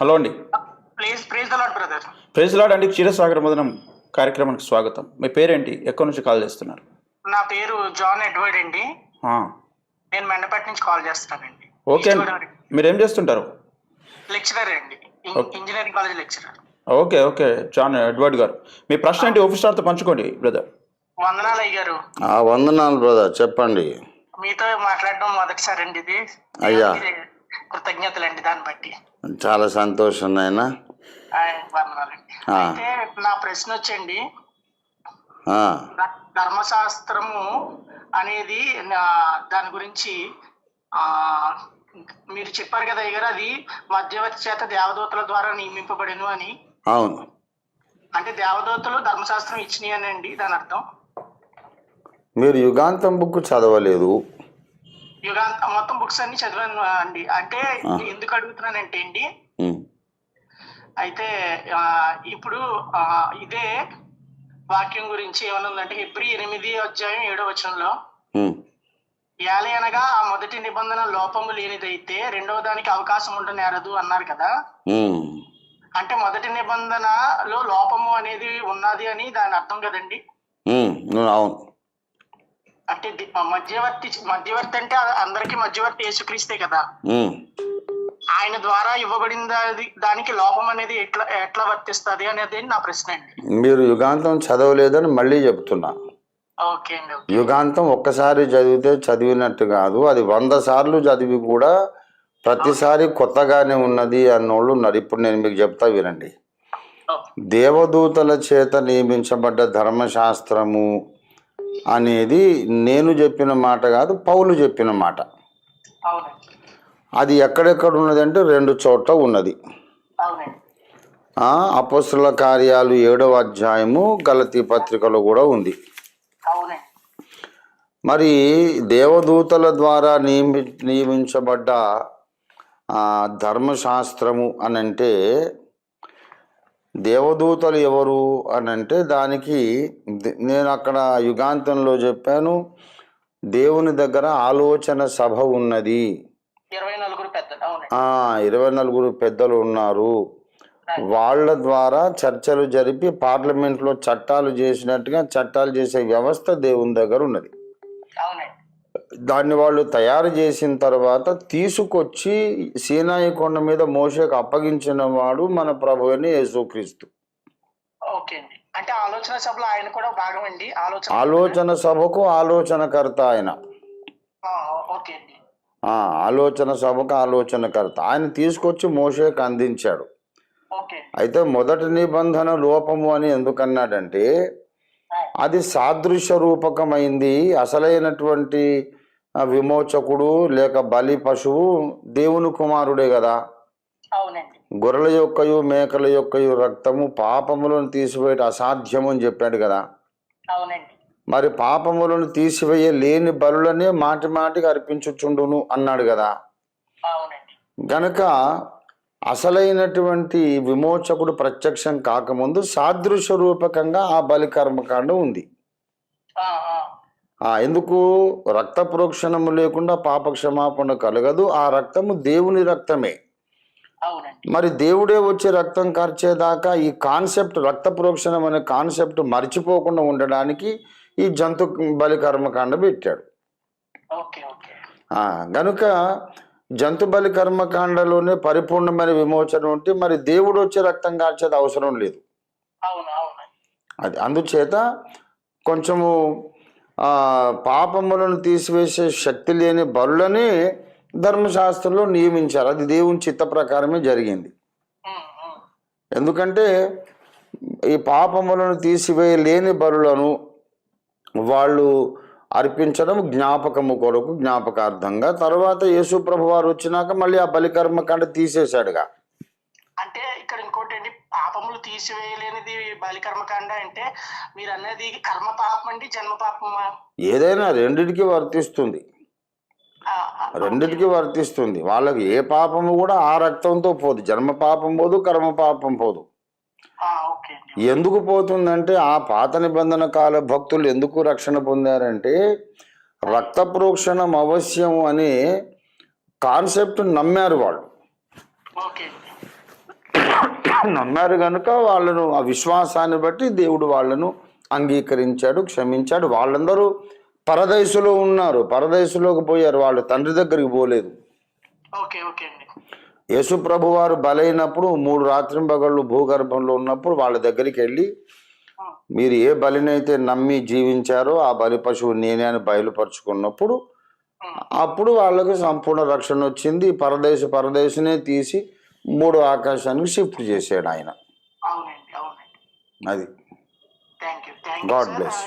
Hello అండి. Please praise the lord brother. Praise lord అండి. క్షీరసాగర మదనం కార్యక్రమానికి స్వాగతం. మీ పేరేంటి? ఎక్కడి నుంచి కాల్ చేస్తున్నారు? నా పేరు జాన్ ఎడ్వర్డ్ అండి. ఆ, నేను మెండపేట నుంచి కాల్ చేస్తానండి. ఓకే. మీరేం చేస్తుంటారు? లెక్చరర్ అండి, engineering college lecturer. Okay okay, John Edward గారు, మీ ప్రశ్న ఏంటి ఆఫీసర్తో పంచుకోండి బ్రదర్. వందనాలు అయ్యారు. వందనాలు బ్రదర్, చెప్పండి. మీతో మాట్లాడడం మొదటిసారి అండి ఇది. అయ్యా, కృతజ్ఞతలండి దాన్ని బట్టి. చాలా సంతోషం నాయన. వందనాలండి. అయితే నా ప్రశ్న వచ్చండి, ధర్మశాస్త్రము అనేది దాని గురించి మీరు చెప్పారు కదా అయ్యారు, అది మధ్యవర్తి చేత దేవదూతల ద్వారా నియమింపబడిను అని. అవును. అంటే దేవదూతలు ధర్మశాస్త్రం ఇచ్చినాయి అండి దాని అర్థం? మీరు యుగాంతం బుక్ చదవలేదు. యుగాంతం మొత్తం బుక్స్ అన్ని చదివాను అండి. అంటే ఎందుకు అడుగుతున్నానంటే అండి, అయితే ఇప్పుడు ఇదే వాక్యం గురించి ఏమన్నా ఉందంటే హెబ్రీ 8:7 ఏలే అనగా ఆ మొదటి నిబంధన లోపము లేనిదైతే రెండవ దానికి అవకాశం ఉండనేరదు అన్నారు కదా. అంటే మొదటి నిబంధనలో లోపము అనేది ఉన్నది అని దాని అర్థం కదండి. అవును. అంటే మధ్యవర్తి అంటే అందరికి మధ్యవర్తి యేసుక్రీస్తే కదా. ఆయన ద్వారా ఇవ్వబడిన దానికి లోపం అనేది ఎట్లా వర్తిస్తుంది అనేది నా ప్రశ్న అండి. మీరు యుగాంతం చదవలేదని మళ్ళీ చెప్తున్నా. ఓకే అండి. యుగాంతం ఒక్కసారి చదివితే చదివినట్టు కాదు, అది 100 సార్లు చదివి కూడా ప్రతిసారి కొత్తగానే ఉన్నది అన్నోళ్ళు ఉన్నారు. ఇప్పుడు నేను మీకు చెప్తా వినండి. దేవదూతల చేత నియమించబడ్డ ధర్మశాస్త్రము అనేది నేను చెప్పిన మాట కాదు, పౌలు చెప్పిన మాట. అది ఎక్కడెక్కడ ఉన్నదంటే 2 చోట్ల ఉన్నది. అపోస్తలుల కార్యాలు 7వ అధ్యాయము, గలతీ పత్రికలో కూడా ఉంది. మరి దేవదూతల ద్వారా నియమించబడ్డ ధర్మశాస్త్రము అని అంటే దేవదూతలు ఎవరు అని అంటే, దానికి నేను అక్కడ యుగాంతంలో చెప్పాను, దేవుని దగ్గర ఆలోచన సభ ఉన్నది. 24 పెద్దలు ఉన్నారు. వాళ్ళ ద్వారా చర్చలు జరిపి పార్లమెంట్లో చట్టాలు చేసినట్టుగా చట్టాలు చేసే వ్యవస్థ దేవుని దగ్గర ఉన్నది. దాన్ని వాళ్ళు తయారు చేసిన తర్వాత తీసుకొచ్చి సీనాయి కొండ మీద మోషేకు అప్పగించిన వాడు మన ప్రభువైన యేసుక్రీస్తు. అంటే ఆలోచన సభలో ఆయన కూడా భాగం అండి. ఆలోచన సభకు ఆలోచనకర్త ఆయన. ఆలోచన సభకు ఆలోచనకర్త ఆయన తీసుకొచ్చి మోషేకు అందించాడు. అయితే మొదటి నిబంధన లోపము అని ఎందుకన్నాడంటే, అది సాదృశ్య రూపకమైంది. అసలైనటువంటి విమోచకుడు లేక బలి పశువు దేవుని కుమారుడే కదా. గొర్రెల యొక్కయు మేకల యొక్కయు రక్తము పాపములను తీసివేయట అసాధ్యము అని చెప్పాడు కదా. మరి పాపములను తీసివేయలేని బలులనే మాటి మాటికి అర్పించుచుండును అన్నాడు కదా. గనక అసలైనటువంటి విమోచకుడు ప్రత్యక్షం కాకముందు సాదృశ్య రూపకంగా ఆ బలి కర్మకాండ ఉంది. ఎందుకు? రక్త ప్రోక్షణము లేకుండా పాప క్షమాపణ కలగదు. ఆ రక్తము దేవుని రక్తమే. మరి దేవుడే వచ్చి రక్తం కార్చేదాకా ఈ కాన్సెప్ట్, రక్త ప్రోక్షణం అనే కాన్సెప్ట్ మర్చిపోకుండా ఉండడానికి ఈ జంతు బలి కర్మకాండ పెట్టాడు. గనుక జంతు బలి కర్మకాండలోనే పరిపూర్ణమైన విమోచన ఉంటే మరి దేవుడు వచ్చి రక్తం కార్చేది అవసరం లేదు. అది అందుచేత కొంచెము పాపములను తీసివేసే శక్తి లేని బలులని ధర్మశాస్త్రంలో నియమించారు. అది దేవుని చిత్త ప్రకారమే జరిగింది. ఎందుకంటే ఈ పాపములను తీసివేయలేని బలులను వాళ్ళు అర్పించడం జ్ఞాపకము కొరకు, జ్ఞాపకార్థంగా. తర్వాత యేసు ప్రభు వారు వచ్చినాక మళ్ళీ ఆ బలి కర్మకాండ తీసేశాడుగా. అంటే ఇక్కడ ఇంకోటి అండి, పాపములు తీసివేయలేనిది బలి కర్మకాండ అంటే మీరు అనేది కర్మ పాపం అండి, జన్మ పాపమా? ఏదైనా రెండిటికి వర్తిస్తుంది. రెండిటికి వర్తిస్తుంది. వాళ్ళకి ఏ పాపము కూడా ఆ రక్తంతో పోదు. జన్మ పాపం పోదు, కర్మ పాపం పోదు. ఎందుకు పోతుందంటే ఆ పాత నిబంధన కాల భక్తులు ఎందుకు రక్షణ పొందారంటే రక్త ప్రోక్షణం అవశ్యం అనే కాన్సెప్ట్ నమ్మారు వాళ్ళు. నమ్మారు కనుక వాళ్ళను ఆ విశ్వాసాన్ని బట్టి దేవుడు వాళ్ళను అంగీకరించాడు, క్షమించాడు. వాళ్ళందరూ పరదేశులో ఉన్నారు, పరదేశులోకి పోయారు, వాళ్ళు తండ్రి దగ్గరికి పోలేదు. ఓకే ఓకే అండి. యేసు ప్రభు వారు బలైనప్పుడు 3 రాత్రింబగళ్ళు భూగర్భంలో ఉన్నప్పుడు వాళ్ళ దగ్గరికి వెళ్ళి, మీరు ఏ బలినైతే నమ్మి జీవించారో ఆ బలి పశువు నేనే అని బయలుపరుచుకున్నప్పుడు అప్పుడు వాళ్ళకి సంపూర్ణ రక్షణ వచ్చింది. పరదేశనే తీసి 3వ ఆకాశానికి షిఫ్ట్ చేశాడు ఆయన. అవునండి అవునండి. అది. Thank you God bless.